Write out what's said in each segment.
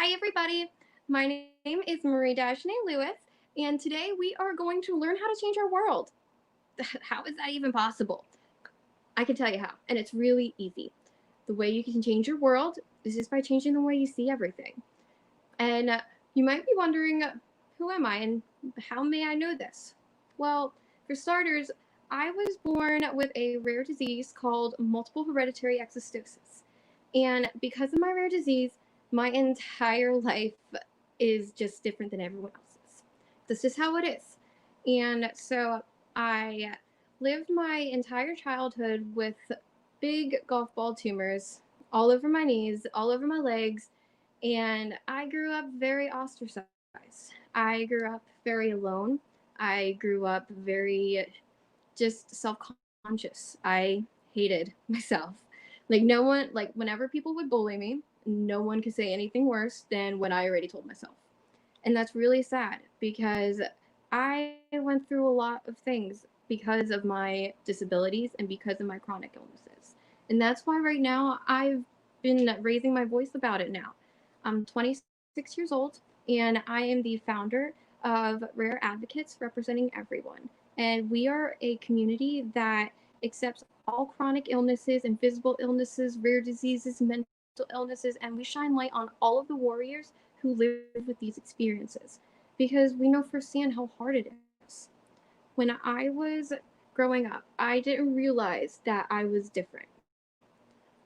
Hi, everybody. My name is Marie Dagenais-Lewis, and today we are going to learn how to change our world. How is that even possible? I can tell you how, and it's really easy. The way you can change your world is just by changing the way you see everything. And you might be wondering, who am I and how may I know this? Well, for starters, I was born with a rare disease called multiple hereditary exostosis. And because of my rare disease, my entire life is just different than everyone else's. This is how it is. And so I lived my entire childhood with big golf ball tumors all over my knees, all over my legs, and I grew up very ostracized. I grew up very alone. I grew up very just self conscious. I hated myself. Like, no one, like, whenever people would bully me, no one could say anything worse than what I already told myself. And that's really sad because I went through a lot of things because of my disabilities and because of my chronic illnesses. And that's why right now I've been raising my voice about it now. I'm 26 years old and I am the founder of R.A.R.E Advocates representing everyone. And we are a community that accepts all chronic illnesses, invisible illnesses, rare diseases, mental illnesses, and we shine light on all of the warriors who live with these experiences because we know firsthand how hard it is. When I was growing up, I didn't realize that I was different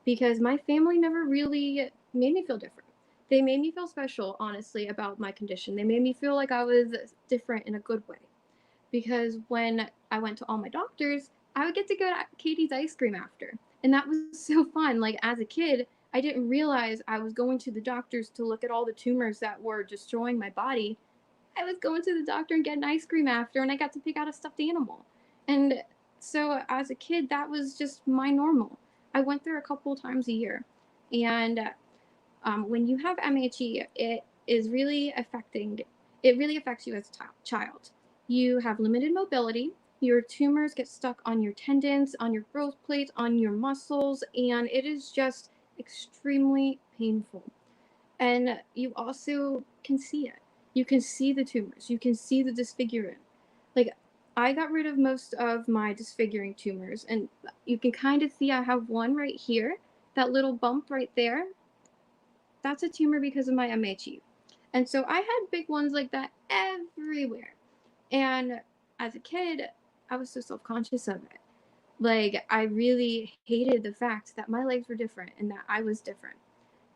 because my family never really made me feel different. They made me feel special, honestly, about my condition. They made me feel like I was different in a good way because when I went to all my doctors, I would get to go to Katie's ice cream after. And that was so fun. Like, as a kid, I didn't realize I was going to the doctors to look at all the tumors that were destroying my body. I was going to the doctor and getting ice cream after, and I got to pick out a stuffed animal. And so, as a kid, that was just my normal. I went there a couple times a year. And when you have MHE, it really affects you as a child. You have limited mobility. Your tumors get stuck on your tendons, on your growth plates, on your muscles, and it is just extremely painful. And you also can see it. You can see the tumors. You can see the disfigurement. Like, I got rid of most of my disfiguring tumors, and you can kind of see I have one right here, that little bump right there. That's a tumor because of my MHE. And so I had big ones like that everywhere. And as a kid, I was so self conscious of it. Like, I really hated the fact that my legs were different and that I was different.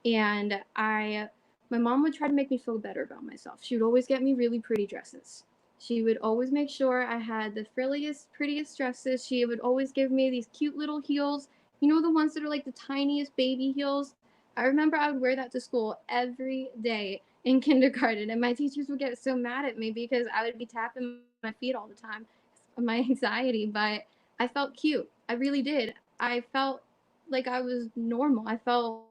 And my mom would try to make me feel better about myself. She would always get me really pretty dresses. She would always make sure I had the frilliest, prettiest dresses. She would always give me these cute little heels. You know, the ones that are like the tiniest baby heels? I remember I would wear that to school every day in kindergarten, and my teachers would get so mad at me because I would be tapping my feet all the time of my anxiety, but I felt cute. I really did. I felt like I was normal. I felt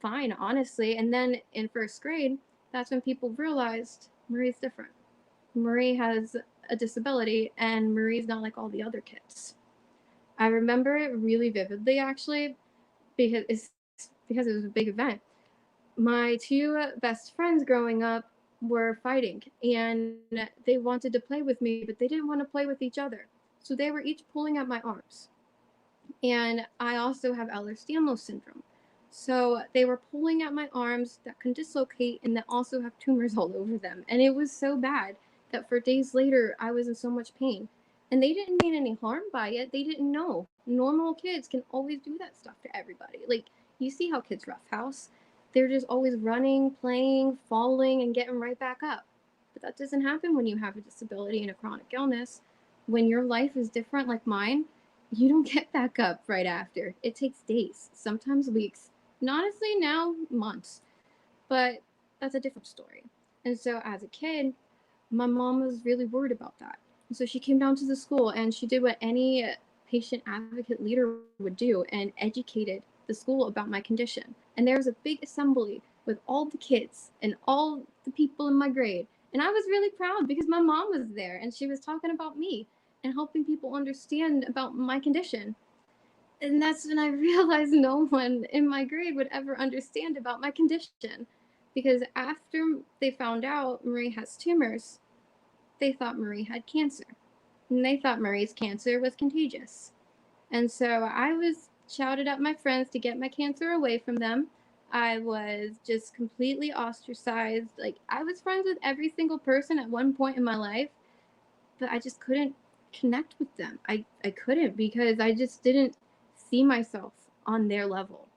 fine, honestly. And then in first grade, that's when people realized Marie's different. Marie has a disability, and Marie's not like all the other kids. I remember it really vividly, actually, because it was a big event. My two best friends growing up were fighting, and they wanted to play with me, but they didn't want to play with each other. So they were each pulling at my arms. And I also have Ehlers-Danlos syndrome. So they were pulling at my arms that can dislocate and that also have tumors all over them. And it was so bad that for days later, I was in so much pain. And they didn't mean any harm by it. They didn't know. Normal kids can always do that stuff to everybody. Like, you see how kids roughhouse. They're just always running, playing, falling, and getting right back up. But that doesn't happen when you have a disability and a chronic illness. When your life is different, like mine, you don't get back up right after. It takes days, sometimes weeks, and honestly, now months. But that's a different story. And so, as a kid, my mom was really worried about that. And so, she came down to the school and she did what any patient advocate leader would do and educated the school about my condition. And there was a big assembly with all the kids and all the people in my grade. And I was really proud because my mom was there and she was talking about me and helping people understand about my condition. And that's when I realized no one in my grade would ever understand about my condition. because after they found out Marie has tumors, they thought Marie had cancer. And they thought Marie's cancer was contagious. And so I was shouted at my friends to get my cancer away from them. I was just completely ostracized. Like, I was friends with every single person at one point in my life, but I just couldn't connect with them. I couldn't, because I just didn't see myself on their level.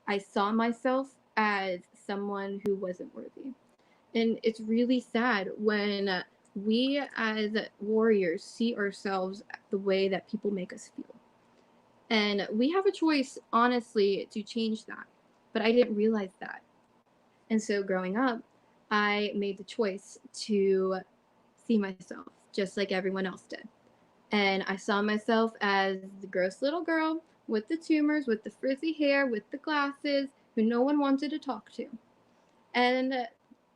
I saw myself as someone who wasn't worthy. And it's really sad when we as warriors see ourselves the way that people make us feel. And we have a choice, honestly, to change that. But I didn't realize that. And so growing up, I made the choice to see myself just like everyone else did. And I saw myself as the gross little girl with the tumors, with the frizzy hair, with the glasses, who no one wanted to talk to. And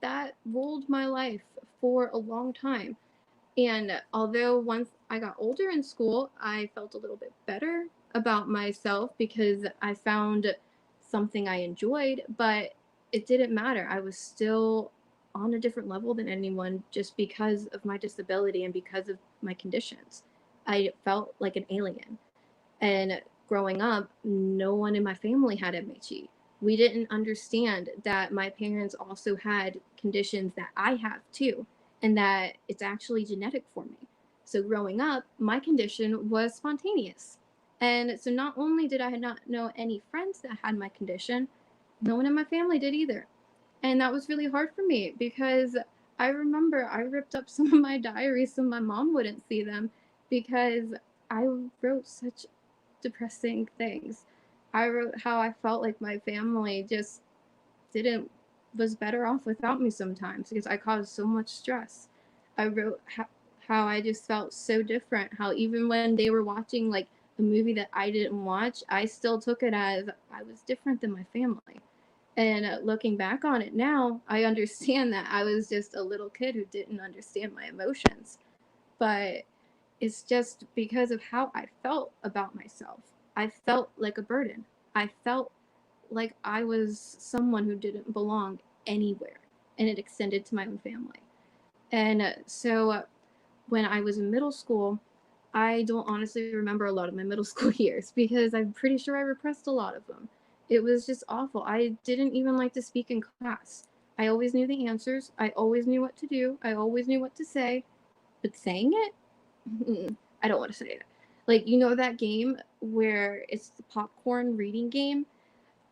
that ruled my life for a long time. And although once I got older in school, I felt a little bit better about myself because I found something I enjoyed, but it didn't matter. I was still on a different level than anyone just because of my disability and because of my conditions. I felt like an alien. And growing up, no one in my family had MHE. We didn't understand that my parents also had conditions that I have too, and that it's actually genetic for me. So growing up, my condition was spontaneous. And so not only did I not know any friends that had my condition, no one in my family did either. And that was really hard for me because I remember I ripped up some of my diaries so my mom wouldn't see them because I wrote such depressing things. I wrote how I felt like my family just didn't was better off without me sometimes because I caused so much stress. I wrote how I just felt so different. How even when they were watching like a movie that I didn't watch, I still took it as I was different than my family. And looking back on it now, I understand that I was just a little kid who didn't understand my emotions. But it's just because of how I felt about myself. I felt like a burden. I felt like I was someone who didn't belong anywhere, and it extended to my own family. And so when I was in middle school, I don't honestly remember a lot of my middle school years because I'm pretty sure I repressed a lot of them. It was just awful. I didn't even like to speak in class. I always knew the answers. I always knew what to do. I always knew what to say. But saying it, I don't want to say it. Like, you know that game where it's the popcorn reading game?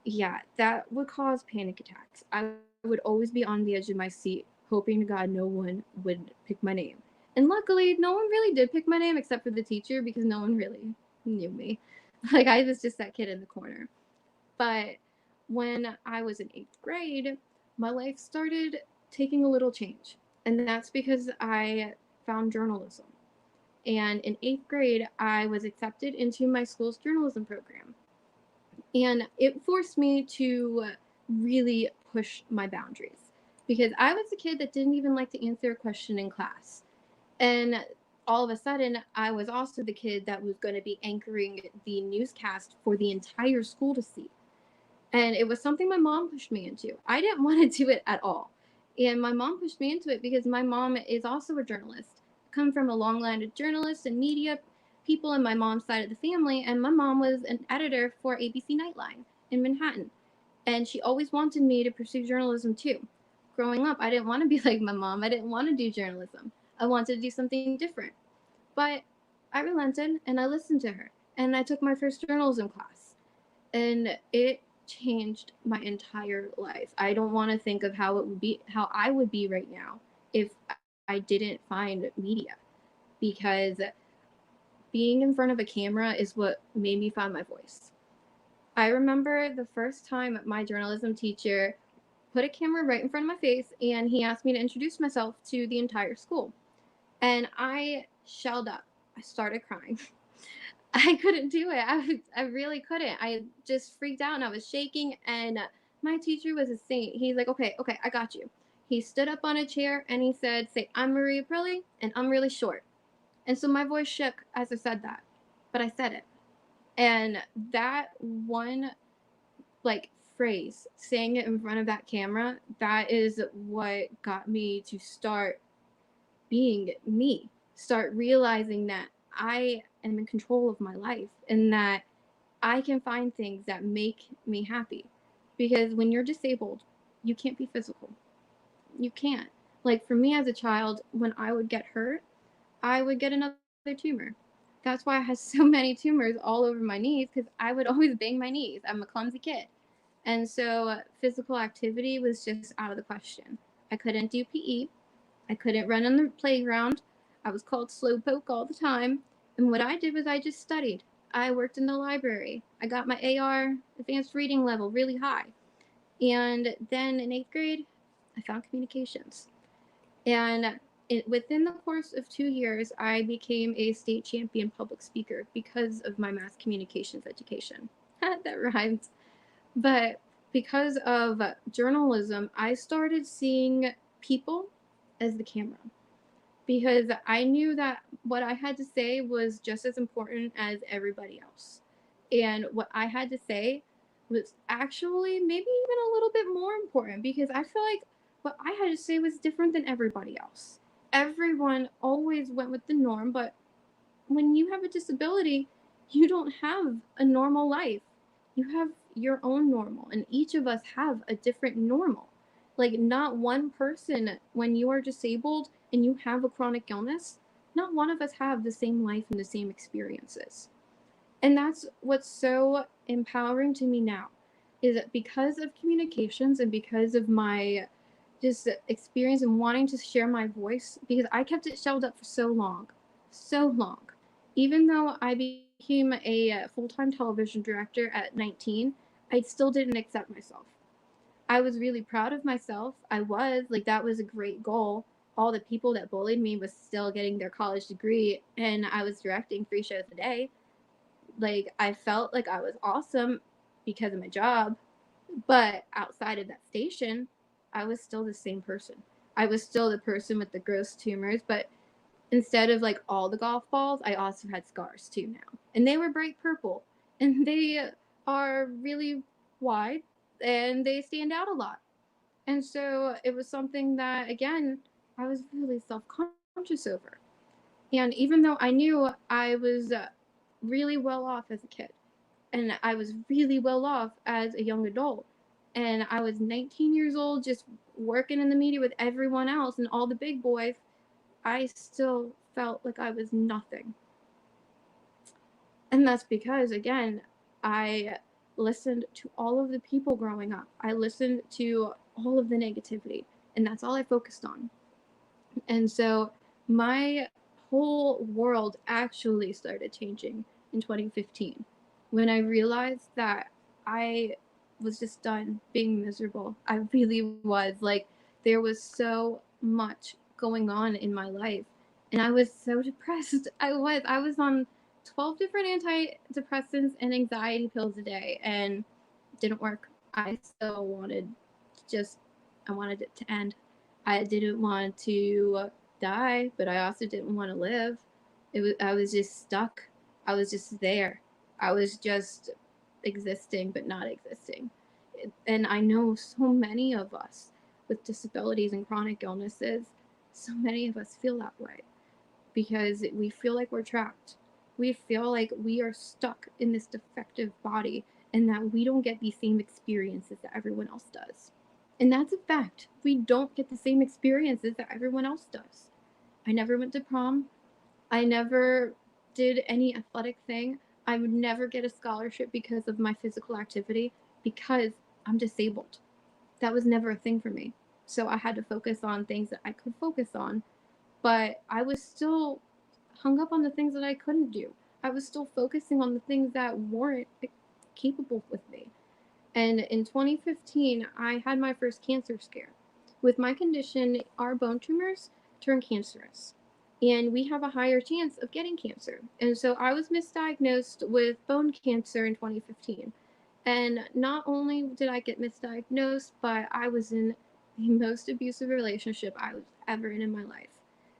Yeah, that would cause panic attacks. I would always be on the edge of my seat, hoping to God no one would pick my name. And luckily, no one really did pick my name except for the teacher because no one really knew me. Like, I was just that kid in the corner. But when I was in eighth grade, my life started taking a little change. And that's because I found journalism. And in eighth grade, I was accepted into my school's journalism program. And it forced me to really push my boundaries because I was a kid that didn't even like to answer a question in class. And all of a sudden, I was also the kid that was going to be anchoring the newscast for the entire school to see. And it was something my mom pushed me into. I didn't want to do it at all. And my mom pushed me into it because my mom is also a journalist. I come from a long line of journalists and media people in my mom's side of the family, and my mom was an editor for ABC Nightline in Manhattan. And she always wanted me to pursue journalism too. Growing up, I didn't want to be like my mom. I didn't want to do journalism. I wanted to do something different. But I relented and I listened to her. And I took my first journalism class. And it changed my entire life. I don't want to think of how I would be right now if I didn't find media, because being in front of a camera is what made me find my voice. I remember the first time my journalism teacher put a camera right in front of my face and he asked me to introduce myself to the entire school. And I shelled up. I started crying. I couldn't do it. I really couldn't. I just freaked out and I was shaking. And my teacher was a saint. He's like, okay, I got you. He stood up on a chair and he said, say, I'm Marie Dagenais-Lewis and I'm really short. And so my voice shook as I said that, but I said it. And that one like phrase, saying it in front of that camera, that is what got me to start being me, start realizing that I am in control of my life and that I can find things that make me happy. Because when you're disabled, you can't be physical. You can't. Like for me as a child, when I would get hurt, I would get another tumor. That's why I had so many tumors all over my knees, because I would always bang my knees. I'm a clumsy kid. And so physical activity was just out of the question. I couldn't do PE. I couldn't run on the playground. I was called slowpoke all the time. And what I did was I just studied. I worked in the library. I got my AR, advanced reading level, really high. And then in eighth grade, I found communications. And within the course of 2 years, I became a state champion public speaker because of my mass communications education. That rhymes. But because of journalism, I started seeing people as the camera, because I knew that what I had to say was just as important as everybody else. And what I had to say was actually maybe even a little bit more important, because I feel like what I had to say was different than everybody else. Everyone always went with the norm, but when you have a disability, you don't have a normal life. You have your own normal, and each of us have a different normal. Like, not one person, when you are disabled and you have a chronic illness, not one of us have the same life and the same experiences. And that's what's so empowering to me now, is that because of communications and because of my just experience and wanting to share my voice, because I kept it shelled up for so long, so long. Even though I became a full-time television director at 19, I still didn't accept myself. I was really proud of myself. I was like, that was a great goal. All the people that bullied me was still getting their college degree, and I was directing 3 shows a day. Like, I felt like I was awesome because of my job, but outside of that station, I was still the same person. I was still the person with the gross tumors, but instead of like all the golf balls, I also had scars too now. And they were bright purple, and they are really wide, and they stand out a lot. And so it was something that, again, I was really self conscious over. And even though I knew I was really well off as a kid, and I was really well off as a young adult, and I was 19 years old just working in the media with everyone else and all the big boys, I still felt like I was nothing. And that's because, again, I listened to all of the people growing up. I listened to all of the negativity, and that's all I focused on. And so my whole world actually started changing in 2015 when I realized that I was just done being miserable. I really was. Like, there was so much going on in my life, and I was so depressed. I was on 12 different antidepressants and anxiety pills a day, and it didn't work. I still wanted just I wanted it to end. I didn't want to die, but I also didn't want to live. I was just stuck. I was just there. I was just existing but not existing. And I know so many of us with disabilities and chronic illnesses, so many of us feel that way because we feel like we're trapped. We feel like we are stuck in this defective body and that we don't get the same experiences that everyone else does. And that's a fact. We don't get the same experiences that everyone else does. I never went to prom. I never did any athletic thing. I would never get a scholarship because of my physical activity because I'm disabled. That was never a thing for me. So I had to focus on things that I could focus on, but I was still hung up on the things that I couldn't do. I was still focusing on the things that weren't capable with me. And in 2015, I had my first cancer scare. With my condition, our bone tumors turn cancerous, and we have a higher chance of getting cancer. And so I was misdiagnosed with bone cancer in 2015. And not only did I get misdiagnosed, but I was in the most abusive relationship I was ever in my life.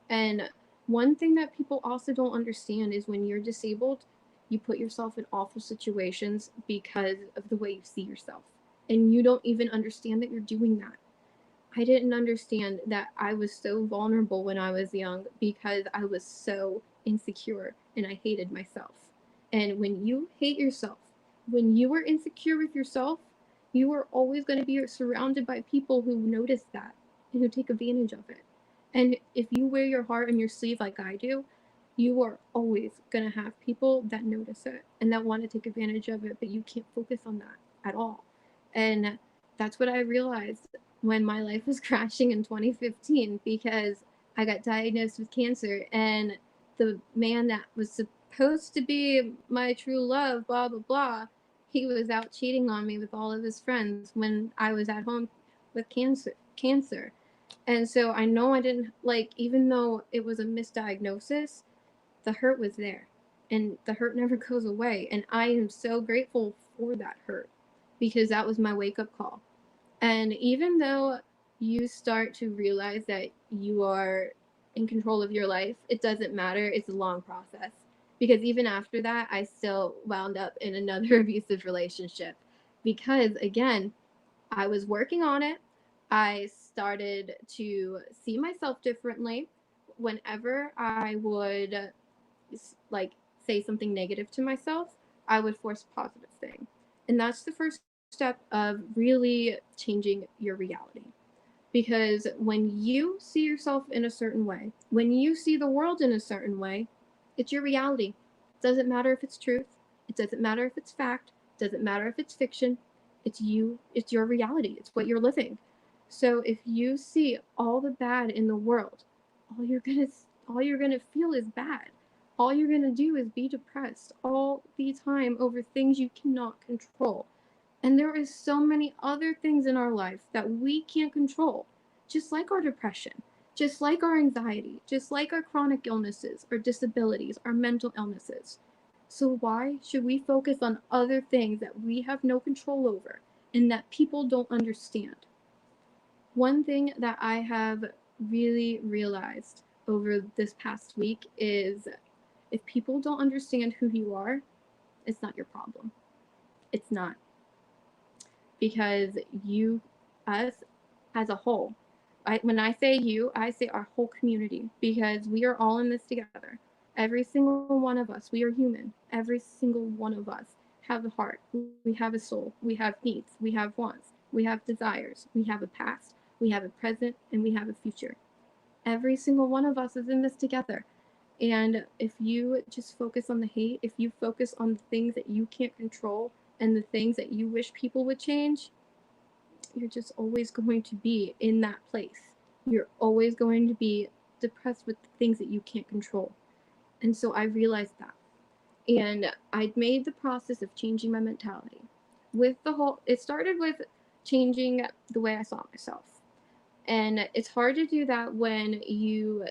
And one thing that people also don't understand is when you're disabled, you put yourself in awful situations because of the way you see yourself. and you don't even understand that you're doing that. I didn't understand that I was so vulnerable when I was young because I was so insecure and I hated myself. And when you hate yourself, when you are insecure with yourself, you are always going to be surrounded by people who notice that and who take advantage of it. And if you wear your heart on your sleeve like I do, you are always going to have people that notice it and that want to take advantage of it, but you can't focus on that at all. And that's what I realized when my life was crashing in 2015 because I got diagnosed with cancer, and the man that was supposed to be my true love, blah blah blah, he was out cheating on me with all of his friends when I was at home with cancer. And so I know I didn't, like, even though it was a misdiagnosis, the hurt was there, and the hurt never goes away, and I am so grateful for that hurt because that was my wake up call. And even though you start to realize that you are in control of your life, it doesn't matter. It's a long process. Because even after that, I still wound up in another abusive relationship. Because again, I was working on it. I started to see myself differently. Whenever I would like say something negative to myself, I would force a positive thing. And that's the first step of really changing your reality. Because when you see yourself in a certain way, when you see the world in a certain way, it's your reality. It doesn't matter if it's truth, it doesn't matter if it's fact, it doesn't matter if it's fiction. It's you, it's your reality, it's what you're living. So if you see all the bad in the world, all you're gonna all you're gonna feel is bad. All you're gonna do is be depressed all the time over things you cannot control. And there is so many other things in our life that we can't control, just like our depression, just like our anxiety, just like our chronic illnesses, our disabilities, our mental illnesses. So why should we focus on other things that we have no control over and that people don't understand? One thing that I have really realized over this past week is if people don't understand who you are, it's not your problem. It's not. Because you, us as a whole, when I say you, I say our whole community because we are all in this together. Every single one of us, we are human. Every single one of us have a heart. We have a soul. We have needs. We have wants. We have desires. We have a past. We have a present, and we have a future. Every single one of us is in this together. And if you just focus on the hate, if you focus on the things that you can't control and the things that you wish people would change, you're just always going to be in that place. You're always going to be depressed with the things that you can't control. And so I realized that. And I made the process of changing my mentality. It started with changing the way I saw myself. And it's hard to do that when you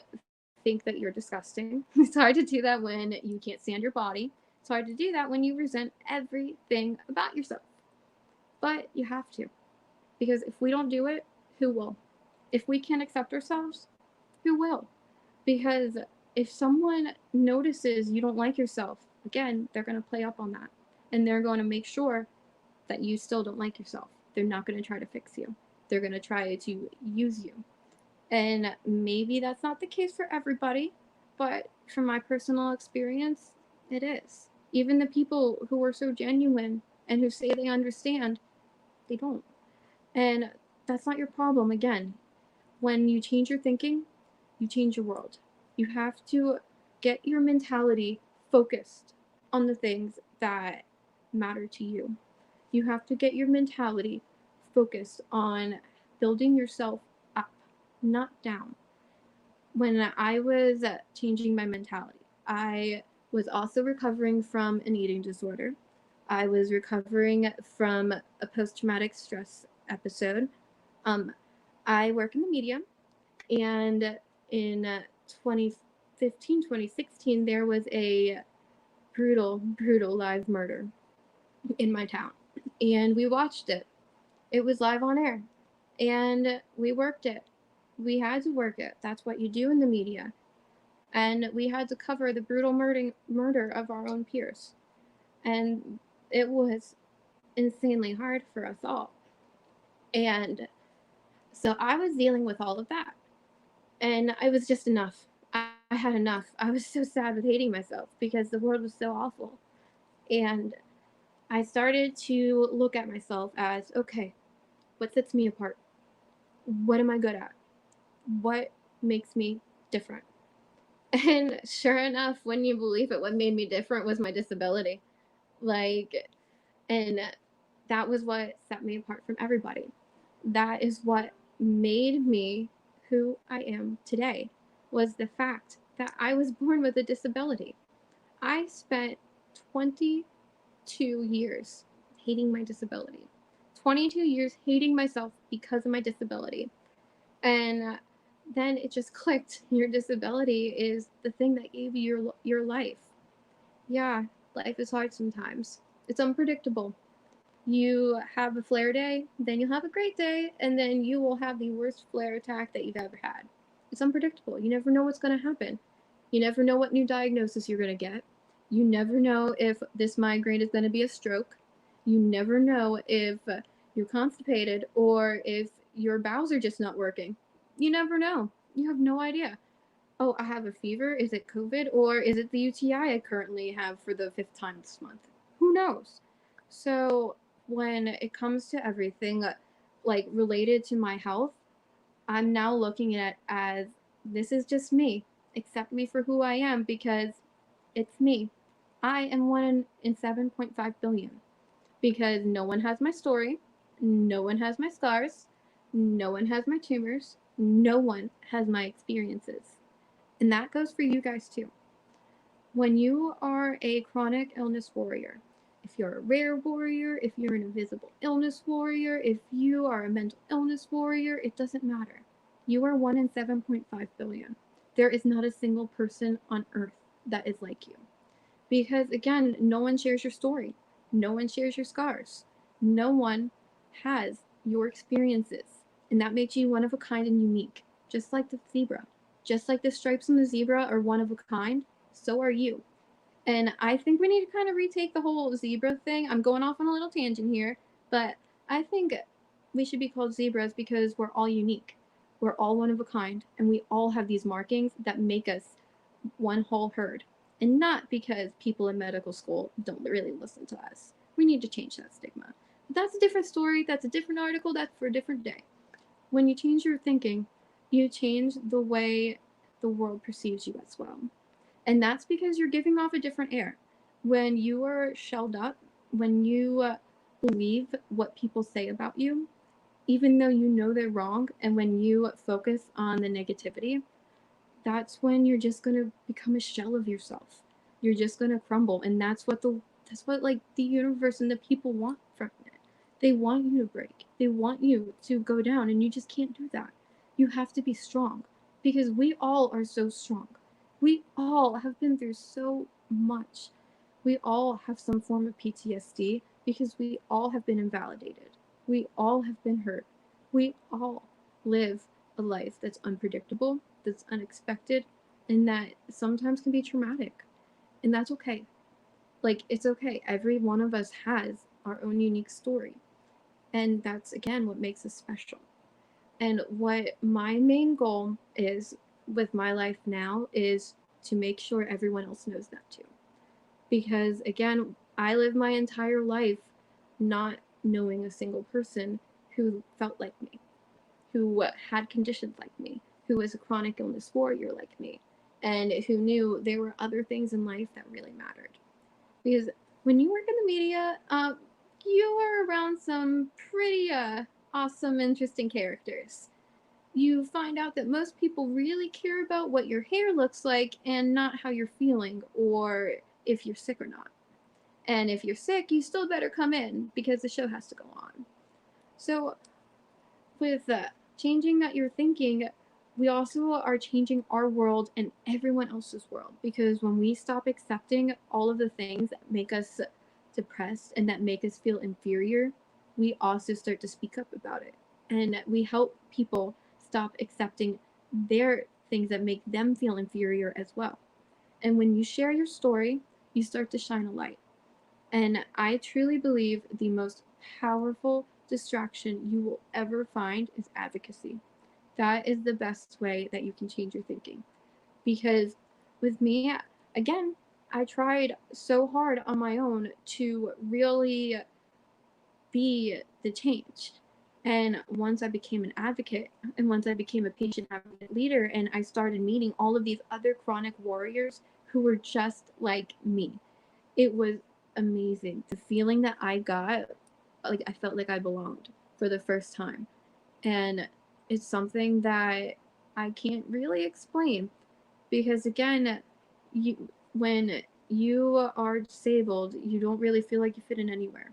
think that you're disgusting. It's hard to do that when you can't stand your body. It's hard to do that when you resent everything about yourself. But you have to. Because if we don't do it, who will? If we can't accept ourselves, who will? Because if someone notices you don't like yourself, again, they're going to play up on that. And they're going to make sure that you still don't like yourself. They're not going to try to fix you. They're going to try to use you. And maybe that's not the case for everybody, but from my personal experience, it is. Even the people who are so genuine and who say they understand, they don't. And that's not your problem. Again, when you change your thinking, you change your world. You have to get your mentality focused on the things that matter to you. You have to get your mentality focused on building yourself up, not down. When I was changing my mentality, I was also recovering from an eating disorder. I was recovering from a post traumatic stress episode. Um, I work in the media, and in 2015, 2016, there was a brutal live murder in my town. And we watched it. It was live on air. And we worked it. We had to work it. That's what you do in the media. And we had to cover the brutal murder of our own peers. And it was insanely hard for us all. And so I was dealing with all of that. And I was just enough. I had enough. I was so sad with hating myself because the world was so awful. And I started to look at myself as, okay, what sets me apart? What am I good at? What makes me different? And sure enough, when you believe it, what made me different was my disability. Like, and that was what set me apart from everybody. That is what made me who I am today, was the fact that I was born with a disability. I spent 22 years hating my disability. 22 years hating myself because of my disability. And then it just clicked. Your disability is the thing that gave you your life. Yeah, life is hard sometimes. It's unpredictable. You have a flare day, then you'll have a great day, and then you will have the worst flare attack that you've ever had. It's unpredictable. You never know what's going to happen. You never know what new diagnosis you're going to get. You never know if this migraine is going to be a stroke. You never know if you're constipated or if your bowels are just not working. You never know. You have no idea. Oh, I have a fever. Is it COVID or is it the UTI I currently have for the fifth time this month? Who knows? So, when it comes to everything like related to my health, I'm now looking at it as this is just me. Accept me for who I am because it's me. I am one in 7.5 billion because no one has my story, no one has my scars, no one has my tumors, no one has my experiences. And that goes for you guys too. When you are a chronic illness warrior, if you're a rare warrior, if you're an invisible illness warrior, if you are a mental illness warrior, it doesn't matter. You are one in 7.5 billion. There is not a single person on earth that is like you. Because again, no one shares your story, no one shares your scars, no one has your experiences. And that makes you one of a kind and unique, just like the zebra. Just like the stripes on the zebra are one of a kind, so are you. And I think we need to kind of retake the whole zebra thing. I'm going off on a little tangent here, but I think we should be called zebras because we're all unique. We're all one of a kind, and we all have these markings that make us one whole herd. And not because people in medical school don't really listen to us. We need to change that stigma. But that's a different story, that's a different article, that's for a different day. When you change your thinking, you change the way the world perceives you as well. And that's because you're giving off a different air. When you are shelled up, when you believe what people say about you, even though you know they're wrong, and when you focus on the negativity, that's when you're just gonna become a shell of yourself. You're just gonna crumble, and that's what like the universe and the people want from it. They want you to break. They want you to go down, and you just can't do that. You have to be strong because we all are so strong. We all have been through so much. We all have some form of PTSD because we all have been invalidated. We all have been hurt. We all live a life that's unpredictable, that's unexpected, and that sometimes can be traumatic. And that's okay. Like, it's okay. Every one of us has our own unique story. And that's, again, what makes us special. And what my main goal is with my life now is to make sure everyone else knows that too. Because, again, I lived my entire life not knowing a single person who felt like me, who had conditions like me, who was a chronic illness warrior like me, and who knew there were other things in life that really mattered. Because when you work in the media, you are around some pretty awesome, interesting characters. You find out that most people really care about what your hair looks like and not how you're feeling or if you're sick or not. And if you're sick, you still better come in because the show has to go on. So with changing that you're thinking, we also are changing our world and everyone else's world because when we stop accepting all of the things that make us depressed and that make us feel inferior, we also start to speak up about it. And we help people stop accepting their things that make them feel inferior as well. And when you share your story, you start to shine a light. And I truly believe the most powerful distraction you will ever find is advocacy. That is the best way that you can change your thinking. Because with me, again, I tried so hard on my own to really be the change. And once I became an advocate, and once I became a patient advocate leader, and I started meeting all of these other chronic warriors who were just like me, it was amazing. The feeling that I got, like I felt like I belonged for the first time. And it's something that I can't really explain because again, when you are disabled, you don't really feel like you fit in anywhere.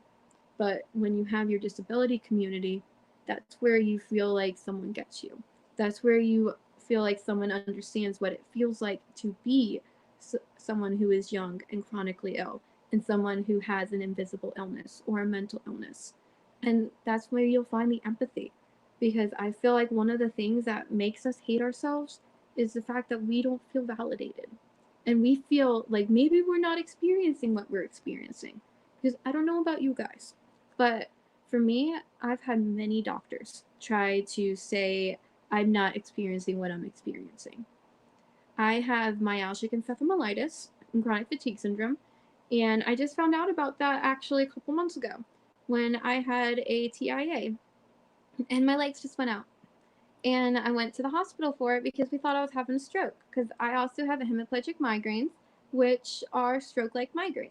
But when you have your disability community, that's where you feel like someone gets you. That's where you feel like someone understands what it feels like to be someone who is young and chronically ill, and someone who has an invisible illness or a mental illness. And that's where you'll find the empathy. Because I feel like one of the things that makes us hate ourselves is the fact that we don't feel validated. And we feel like maybe we're not experiencing what we're experiencing. Because I don't know about you guys, but for me, I've had many doctors try to say I'm not experiencing what I'm experiencing. I have myalgic encephalomyelitis and chronic fatigue syndrome, and I just found out about that actually a couple months ago when I had a TIA and my legs just went out. And I went to the hospital for it because we thought I was having a stroke because I also have a hemiplegic migraines, which are stroke-like migraines.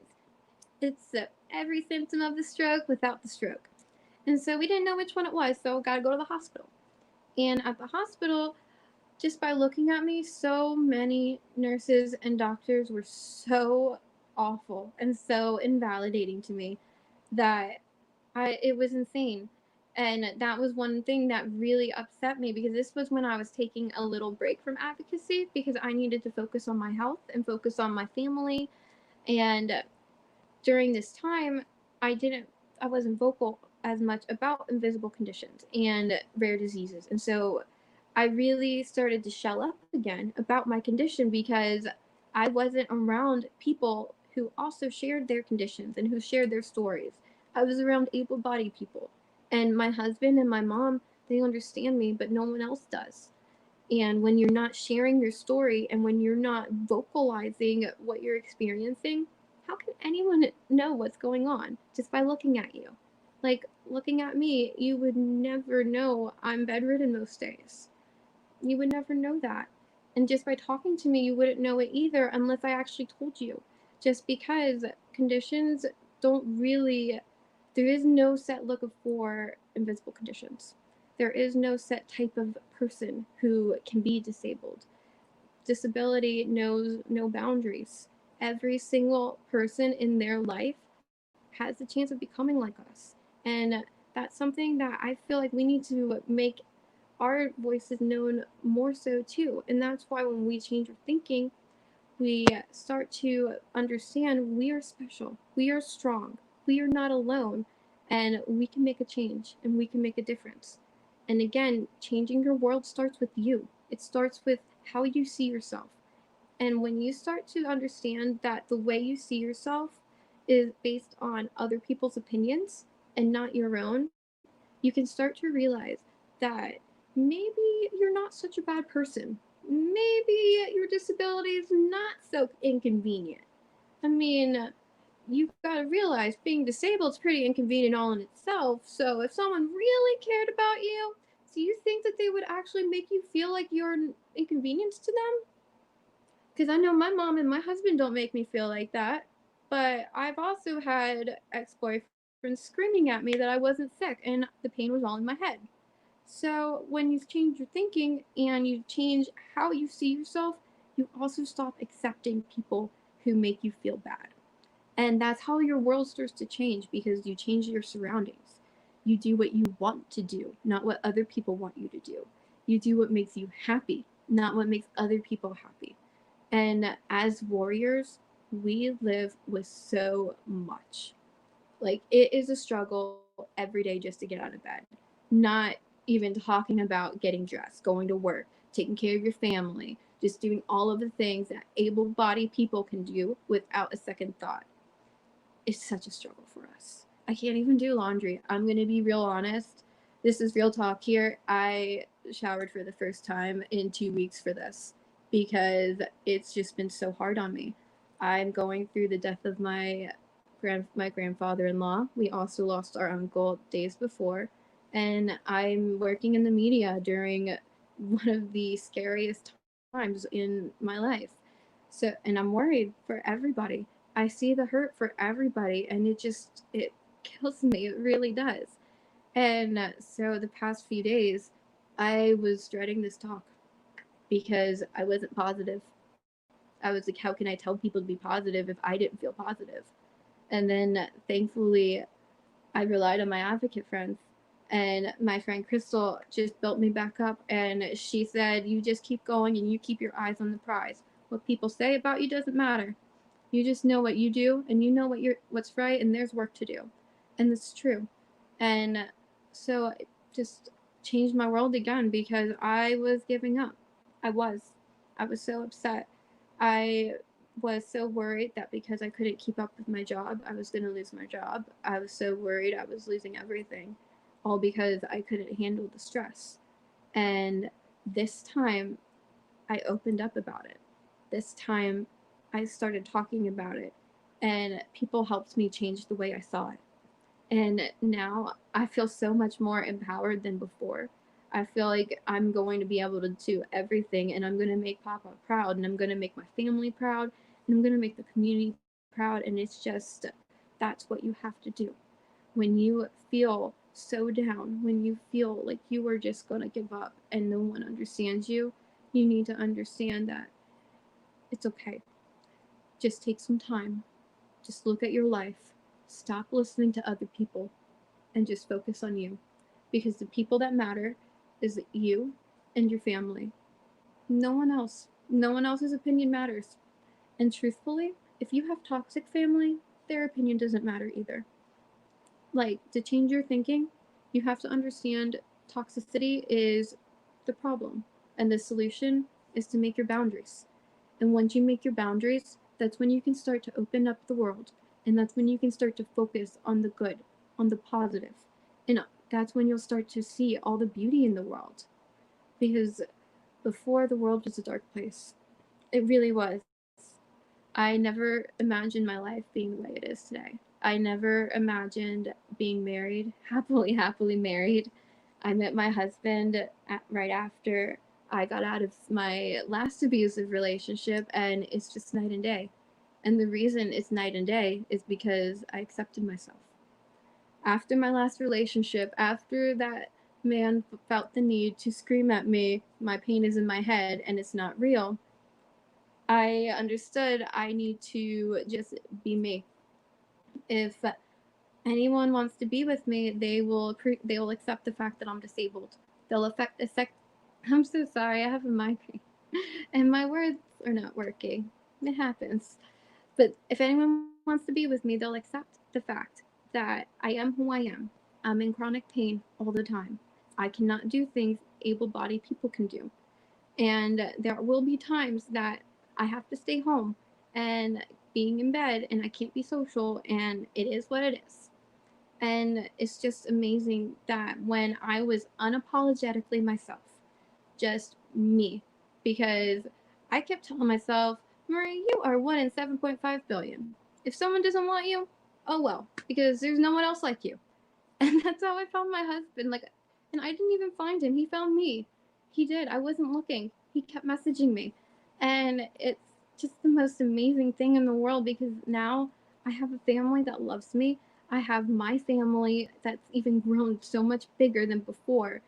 It's every symptom of the stroke without the stroke. And so we didn't know which one it was, so got to go to the hospital. And at the hospital, just by looking at me, so many nurses and doctors were so awful and so invalidating to me that it was insane. And that was one thing that really upset me because this was when I was taking a little break from advocacy because I needed to focus on my health and focus on my family. And during this time, I wasn't vocal as much about invisible conditions and rare diseases. And so I really started to shell up again about my condition because I wasn't around people who also shared their conditions and who shared their stories. I was around able-bodied people. And my husband and my mom, they understand me, but no one else does. And when you're not sharing your story and when you're not vocalizing what you're experiencing, how can anyone know what's going on just by looking at you? Like, looking at me, you would never know I'm bedridden most days. You would never know that. And just by talking to me, you wouldn't know it either unless I actually told you. Just because conditions don't really, there is no set look for invisible conditions. There is no set type of person who can be disabled. Disability knows no boundaries. Every single person in their life has the chance of becoming like us. And that's something that I feel like we need to make our voices known more so too. And that's why when we change our thinking, we start to understand we are special, we are strong, we are not alone, and we can make a change and we can make a difference. And again, changing your world starts with you. It starts with how you see yourself. And when you start to understand that the way you see yourself is based on other people's opinions and not your own, you can start to realize that maybe you're not such a bad person. Maybe your disability is not so inconvenient. I mean, you gotta realize being disabled is pretty inconvenient all in itself. So if someone really cared about you, do you think that they would actually make you feel like you're an inconvenience to them? Because I know my mom and my husband don't make me feel like that. But I've also had ex boyfriends screaming at me that I wasn't sick, and the pain was all in my head. So when you change your thinking and you change how you see yourself, you also stop accepting people who make you feel bad. And that's how your world starts to change because you change your surroundings. You do what you want to do, not what other people want you to do. You do what makes you happy, not what makes other people happy. And as warriors, we live with so much. Like, it is a struggle every day just to get out of bed. Not even talking about getting dressed, going to work, taking care of your family, just doing all of the things that able bodied people can do without a second thought. It's such a struggle for us. I can't even do laundry. I'm going to be real honest. This is real talk here. I showered for the first time in 2 weeks for this because it's just been so hard on me. I'm going through the death of my grandfather-in-law. We also lost our uncle days before, and I'm working in the media during one of the scariest times in my life. So, and I'm worried for everybody. I see the hurt for everybody, and it kills me. It really does. And so the past few days, I was dreading this talk because I wasn't positive. I was like, how can I tell people to be positive if I didn't feel positive? And then thankfully, I relied on my advocate friends. And my friend Crystal just built me back up. And she said, you just keep going and you keep your eyes on the prize. What people say about you doesn't matter. You just know what you do and you know what's right, and there's work to do. And it's true. And so it just changed my world again because I was giving up. I was. I was so upset. I was so worried that because I couldn't keep up with my job, I was going to lose my job. I was so worried I was losing everything, all because I couldn't handle the stress. And this time, I opened up about it. This time, I started talking about it, and people helped me change the way I saw it. And now I feel so much more empowered than before. I feel like I'm going to be able to do everything, and I'm going to make Papa proud, and I'm going to make my family proud, and I'm going to make the community proud. And it's just that's what you have to do. When you feel so down, when you feel like you are just going to give up and no one understands you, you need to understand that it's okay. Just take some time. Just look at your life. Stop listening to other people and just focus on you. Because the people that matter is you and your family. No one else. No one else's opinion matters. And truthfully, if you have toxic family, their opinion doesn't matter either. Like, to change your thinking, you have to understand toxicity is the problem, and the solution is to make your boundaries. And once you make your boundaries, that's when you can start to open up the world. And that's when you can start to focus on the good, on the positive. And that's when you'll start to see all the beauty in the world. Because before, the world was a dark place. It really was. I never imagined my life being the way it is today. I never imagined being married, happily married. I met my husband right after I got out of my last abusive relationship, and it's just night and day. And the reason it's night and day is because I accepted myself. After my last relationship, after that man felt the need to scream at me, my pain is in my head and it's not real, I understood I need to just be me. If anyone wants to be with me, they will accept the fact that I'm disabled. They'll affect. I'm so sorry. I have a migraine, and my words are not working. It happens. But if anyone wants to be with me, they'll accept the fact that I am who I am. I'm in chronic pain all the time. I cannot do things able-bodied people can do, and there will be times that I have to stay home and being in bed, and I can't be social, and it is what it is. And it's just amazing that when I was unapologetically myself, just me, because I kept telling myself, Marie, you are 1 in 7.5 billion. If someone doesn't want you, oh well, because there's no one else like you. And that's how I found my husband. Like, and I didn't even find him. He found me. He did. I wasn't looking. He kept messaging me. And it's just the most amazing thing in the world because now I have a family that loves me. I have my family that's even grown so much bigger than before.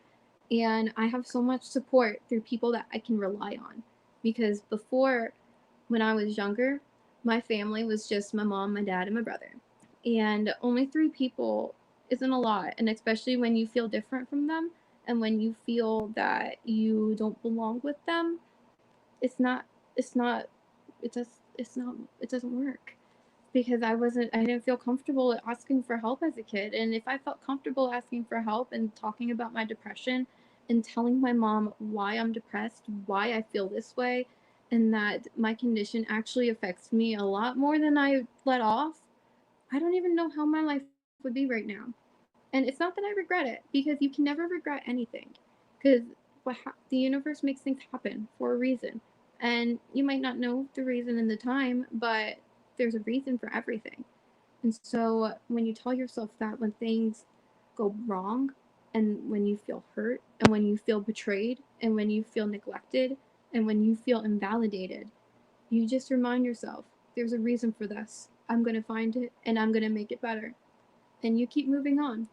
And I have so much support through people that I can rely on. Because before, when I was younger, my family was just my mom, my dad, and my brother. And only three people isn't a lot. And especially when you feel different from them and when you feel that you don't belong with them, it's not, it's not, it doesn't work because I didn't feel comfortable asking for help as a kid. And if I felt comfortable asking for help and talking about my depression and telling my mom why I'm depressed, why I feel this way, and that my condition actually affects me a lot more than I let off, I don't even know how my life would be right now. And it's not that I regret it, because you can never regret anything. Because the universe makes things happen for a reason. And you might not know the reason in the time, but there's a reason for everything. And so when you tell yourself that, when things go wrong, and when you feel hurt, and when you feel betrayed, and when you feel neglected, and when you feel invalidated, you just remind yourself there's a reason for this. I'm going to find it and I'm going to make it better. And you keep moving on.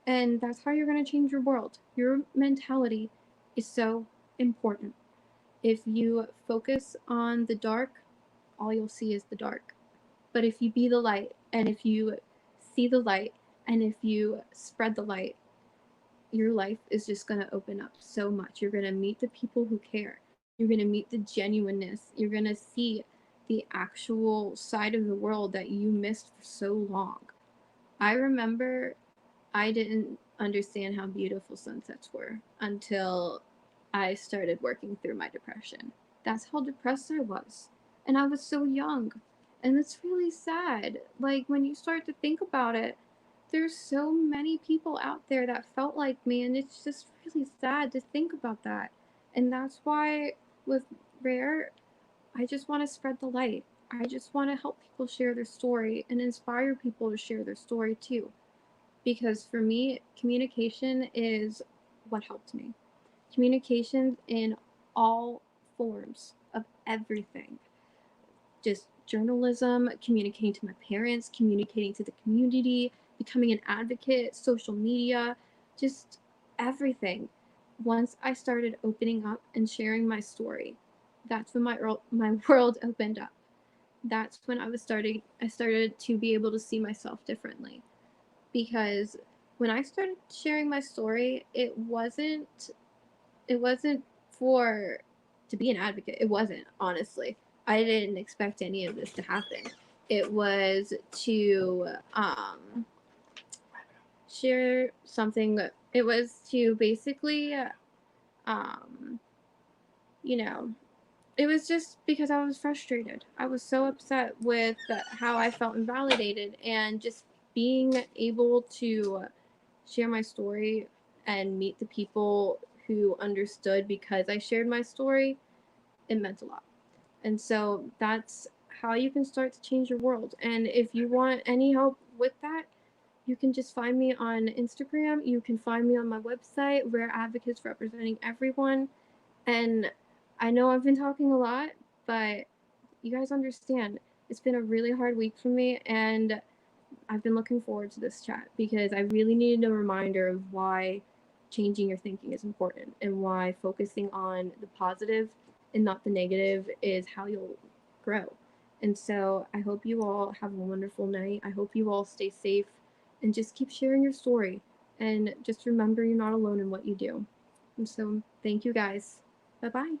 And that's how you're going to change your world. Your mentality is so important. If you focus on the dark, all you'll see is the dark. But if you be the light, and if you see the light, and if you spread the light, your life is just going to open up so much. You're going to meet the people who care. You're going to meet the genuineness. You're going to see the actual side of the world that you missed for so long. I remember I didn't understand how beautiful sunsets were until I started working through my depression. That's how depressed I was. And I was so young. And it's really sad. Like, when you start to think about it, there's so many people out there that felt like me, and it's just really sad to think about that. And that's why with R.A.R.E, I just want to spread the light. I just want to help people share their story and inspire people to share their story too. Because for me, communication is what helped me. Communication in all forms of everything. Just journalism, communicating to my parents, communicating to the community, becoming an advocate, social media, just everything. Once I started opening up and sharing my story, that's when my world opened up. That's when I started to be able to see myself differently. Because when I started sharing my story, it wasn't for to be an advocate. It wasn't, honestly. I didn't expect any of this to happen. It was to share something. It was to basically, um, you know, it was just because I was frustrated. I was so upset with how I felt invalidated, and just being able to share my story and meet the people who understood because I shared my story, it meant a lot. And so that's how you can start to change your world. And if you want any help with that, you can just find me on Instagram. You can find me on my website, R.A.R.E Advocates Representing Everyone. And I know I've been talking a lot, but you guys understand it's been a really hard week for me, and I've been looking forward to this chat because I really needed a reminder of why changing your thinking is important, and why focusing on the positive and not the negative is how you'll grow. And so I hope you all have a wonderful night. I hope you all stay safe and just keep sharing your story. And just remember, you're not alone in what you do. And so thank you guys. Bye bye.